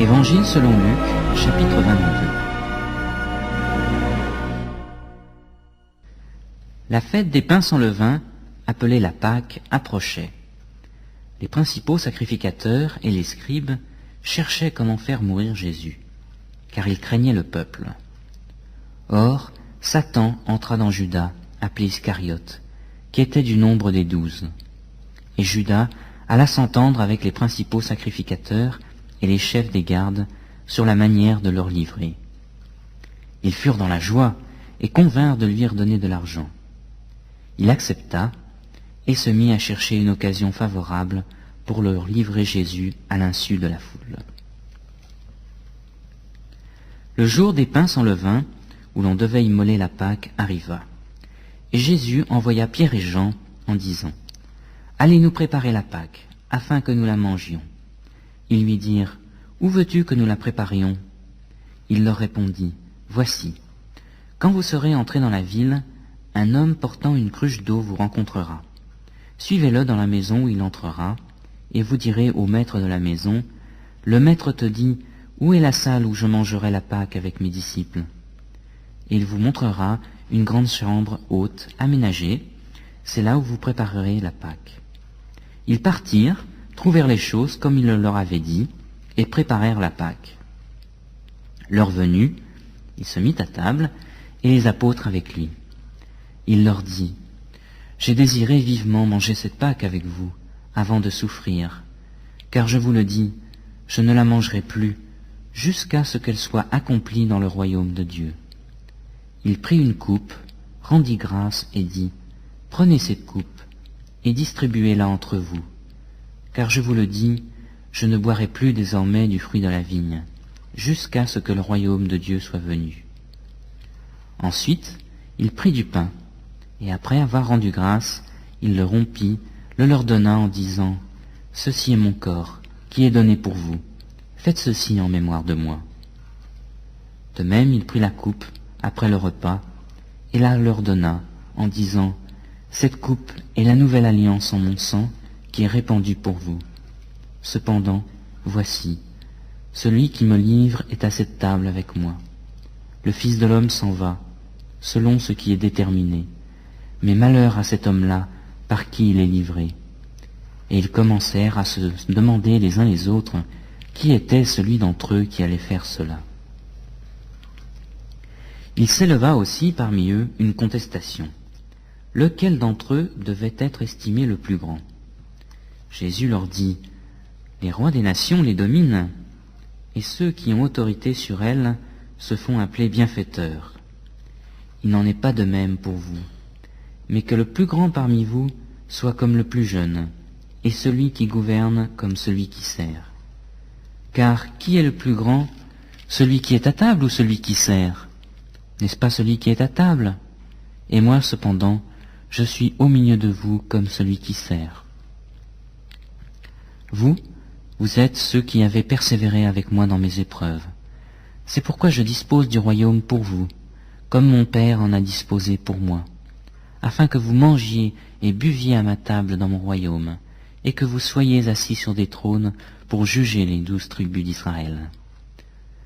Évangile selon Luc, chapitre 22. La fête des pains sans levain, appelée la Pâque, approchait. Les principaux sacrificateurs et les scribes cherchaient comment faire mourir Jésus, car ils craignaient le peuple. Or, Satan entra dans Judas, appelé Iscariote, qui était du nombre des 12. Et Judas alla s'entendre avec les principaux sacrificateurs et les chefs des gardes sur la manière de leur livrer. Ils furent dans la joie et convinrent de lui redonner de l'argent. Il accepta et se mit à chercher une occasion favorable pour leur livrer Jésus à l'insu de la foule. Le jour des pains sans levain, où l'on devait immoler la Pâque, arriva. Et Jésus envoya Pierre et Jean en disant : « Allez nous préparer la Pâque, afin que nous la mangions. » Ils lui dirent : « Où veux-tu que nous la préparions ?» Il leur répondit : « Voici, quand vous serez entrés dans la ville, un homme portant une cruche d'eau vous rencontrera. Suivez-le dans la maison où il entrera, et vous direz au maître de la maison : Le maître te dit : Où est la salle où je mangerai la Pâque avec mes disciples ? Et il vous montrera une grande chambre haute, aménagée, c'est là où vous préparerez la Pâque. Ils partirent, trouvèrent les choses comme il leur avait dit, et préparèrent la Pâque. Leur venue, il se mit à table, et les apôtres avec lui. Il leur dit : « J'ai désiré vivement manger cette Pâque avec vous, avant de souffrir, car je vous le dis, je ne la mangerai plus, jusqu'à ce qu'elle soit accomplie dans le royaume de Dieu. » Il prit une coupe, rendit grâce et dit : « Prenez cette coupe, et distribuez-la entre vous, car je vous le dis, je ne boirai plus désormais du fruit de la vigne, jusqu'à ce que le royaume de Dieu soit venu. » Ensuite, il prit du pain, et après avoir rendu grâce, il le rompit, le leur donna en disant : « Ceci est mon corps, qui est donné pour vous. Faites ceci en mémoire de moi. » De même, il prit la coupe, après le repas, et la leur donna, en disant : « Cette coupe est la nouvelle alliance en mon sang, qui est répandue pour vous. Cependant, voici, celui qui me livre est à cette table avec moi. Le Fils de l'homme s'en va, selon ce qui est déterminé, mais malheur à cet homme-là, par qui il est livré. » Et ils commencèrent à se demander les uns les autres qui était celui d'entre eux qui allait faire cela. Il s'éleva aussi parmi eux une contestation. Lequel d'entre eux devait être estimé le plus grand ? Jésus leur dit : « Les rois des nations les dominent, et ceux qui ont autorité sur elles se font appeler bienfaiteurs. Il n'en est pas de même pour vous, mais que le plus grand parmi vous soit comme le plus jeune, et celui qui gouverne comme celui qui sert. Car qui est le plus grand, celui qui est à table ou celui qui sert ? N'est-ce pas celui qui est à table ? Et moi, cependant, je suis au milieu de vous comme celui qui sert. Vous êtes ceux qui avez persévéré avec moi dans mes épreuves. C'est pourquoi je dispose du royaume pour vous, comme mon Père en a disposé pour moi, afin que vous mangiez et buviez à ma table dans mon royaume, et que vous soyez assis sur des trônes pour juger les 12 tribus d'Israël.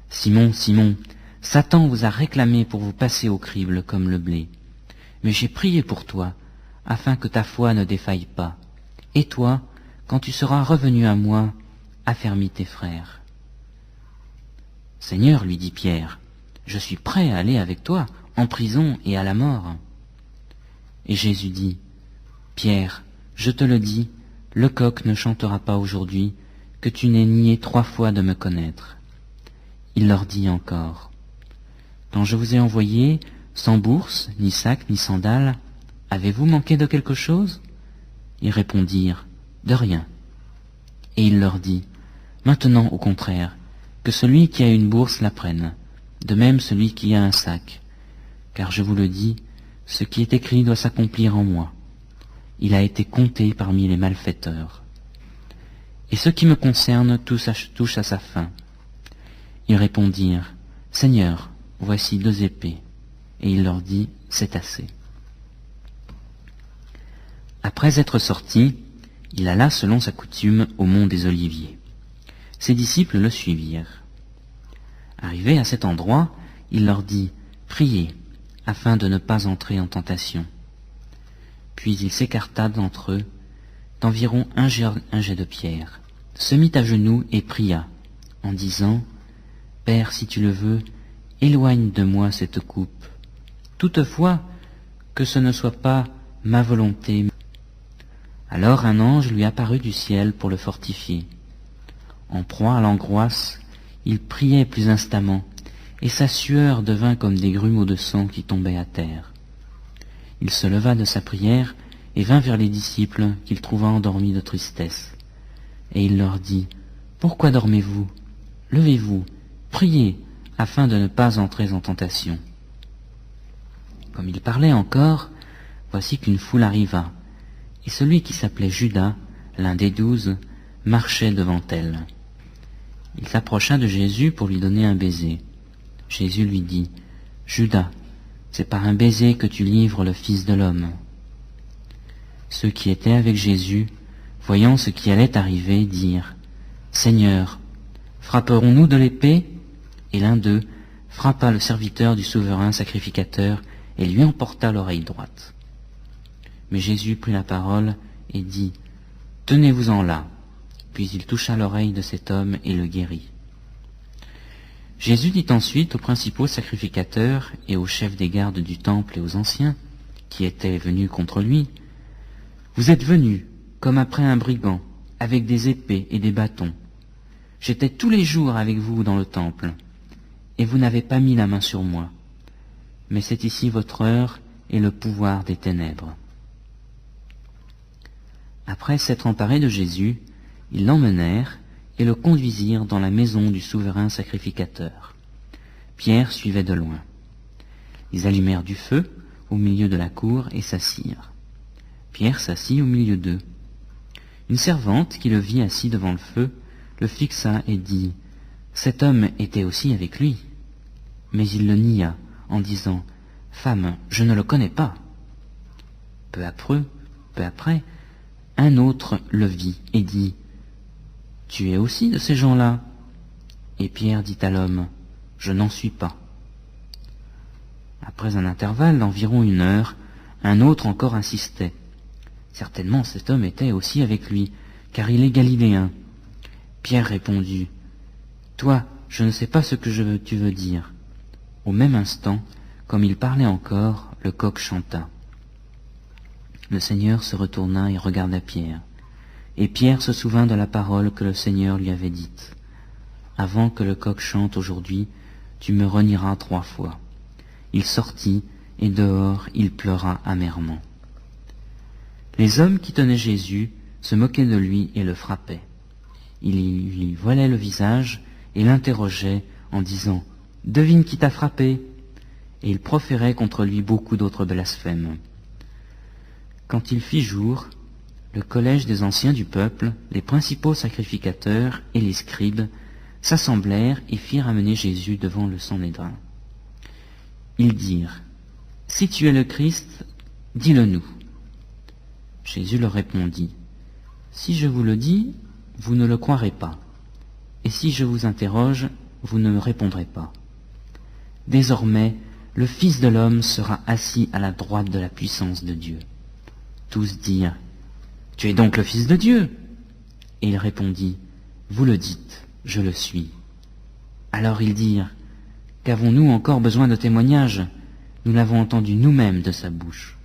Simon, Simon, Satan vous a réclamé pour vous passer au crible comme le blé. Mais j'ai prié pour toi, afin que ta foi ne défaille pas. Et toi, quand tu seras revenu à moi, affermis tes frères. Seigneur, lui dit Pierre, je suis prêt à aller avec toi, en prison et à la mort. Et Jésus dit : Pierre, je te le dis, le coq ne chantera pas aujourd'hui, que tu n'aies nié 3 fois de me connaître. Il leur dit encore : Quand je vous ai envoyé, sans bourse, ni sac, ni sandales, avez-vous manqué de quelque chose ? Ils répondirent : De rien. Et il leur dit : Maintenant, au contraire, que celui qui a une bourse la prenne, de même celui qui a un sac. Car je vous le dis, ce qui est écrit doit s'accomplir en moi. Il a été compté parmi les malfaiteurs. Et ce qui me concerne touche à sa fin. Ils répondirent : Seigneur, voici 2 épées. Et il leur dit : C'est assez. Après être sorti, il alla selon sa coutume au mont des Oliviers. Ses disciples le suivirent. Arrivé à cet endroit, il leur dit « Priez, afin de ne pas entrer en tentation. » Puis il s'écarta d'entre eux, d'environ un jet de pierre, se mit à genoux et pria, en disant « Père, si tu le veux, éloigne de moi cette coupe. Toutefois, que ce ne soit pas ma volonté. » Alors un ange lui apparut du ciel pour le fortifier. En proie à l'angoisse, il priait plus instamment, et sa sueur devint comme des grumeaux de sang qui tombaient à terre. Il se leva de sa prière et vint vers les disciples qu'il trouva endormis de tristesse. Et il leur dit, « Pourquoi dormez-vous? Levez-vous, priez, afin de ne pas entrer en tentation. » Comme il parlait encore, voici qu'une foule arriva, et celui qui s'appelait Judas, l'un des 12, marchait devant elle. Il s'approcha de Jésus pour lui donner un baiser. Jésus lui dit, « Judas, c'est par un baiser que tu livres le Fils de l'homme. » Ceux qui étaient avec Jésus, voyant ce qui allait arriver, dirent, « Seigneur, frapperons-nous de l'épée ?» Et l'un d'eux frappa le serviteur du souverain sacrificateur et lui emporta l'oreille droite. Mais Jésus prit la parole et dit, « Tenez-vous-en là. » Puis il toucha l'oreille de cet homme et le guérit. Jésus dit ensuite aux principaux sacrificateurs et aux chefs des gardes du temple et aux anciens, qui étaient venus contre lui, « Vous êtes venus, comme après un brigand, avec des épées et des bâtons. J'étais tous les jours avec vous dans le temple, et vous n'avez pas mis la main sur moi. Mais c'est ici votre heure et le pouvoir des ténèbres. » Après s'être emparés de Jésus, ils l'emmenèrent et le conduisirent dans la maison du souverain sacrificateur. Pierre suivait de loin. Ils allumèrent du feu au milieu de la cour et s'assirent. Pierre s'assit au milieu d'eux. Une servante qui le vit assis devant le feu le fixa et dit, « Cet homme était aussi avec lui. » Mais il le nia en disant, « Femme, je ne le connais pas. » Peu après, un autre le vit et dit, « Tu es aussi de ces gens-là » Et Pierre dit à l'homme, « Je n'en suis pas. » Après un intervalle d'environ 1 heure, un autre encore insistait. Certainement cet homme était aussi avec lui, car il est galiléen. Pierre répondit, « Toi, je ne sais pas ce que tu veux dire. » Au même instant, comme il parlait encore, le coq chanta. Le Seigneur se retourna et regarda Pierre. Et Pierre se souvint de la parole que le Seigneur lui avait dite. « Avant que le coq chante aujourd'hui, tu me renieras 3 fois. » Il sortit, et dehors il pleura amèrement. Les hommes qui tenaient Jésus se moquaient de lui et le frappaient. Ils lui voilaient le visage et l'interrogeaient en disant « Devine qui t'a frappé ?» Et ils proféraient contre lui beaucoup d'autres blasphèmes. Quand il fit jour, le collège des anciens du peuple, les principaux sacrificateurs et les scribes s'assemblèrent et firent amener Jésus devant le Sanhédrin. Ils dirent, « Si tu es le Christ, dis-le-nous. » Jésus leur répondit, « Si je vous le dis, vous ne le croirez pas, et si je vous interroge, vous ne me répondrez pas. Désormais, le Fils de l'homme sera assis à la droite de la puissance de Dieu. » Tous dirent, « Tu es donc le Fils de Dieu ?» Et il répondit, « Vous le dites, je le suis. » Alors ils dirent, « Qu'avons-nous encore besoin de témoignages? Nous l'avons entendu nous-mêmes de sa bouche. »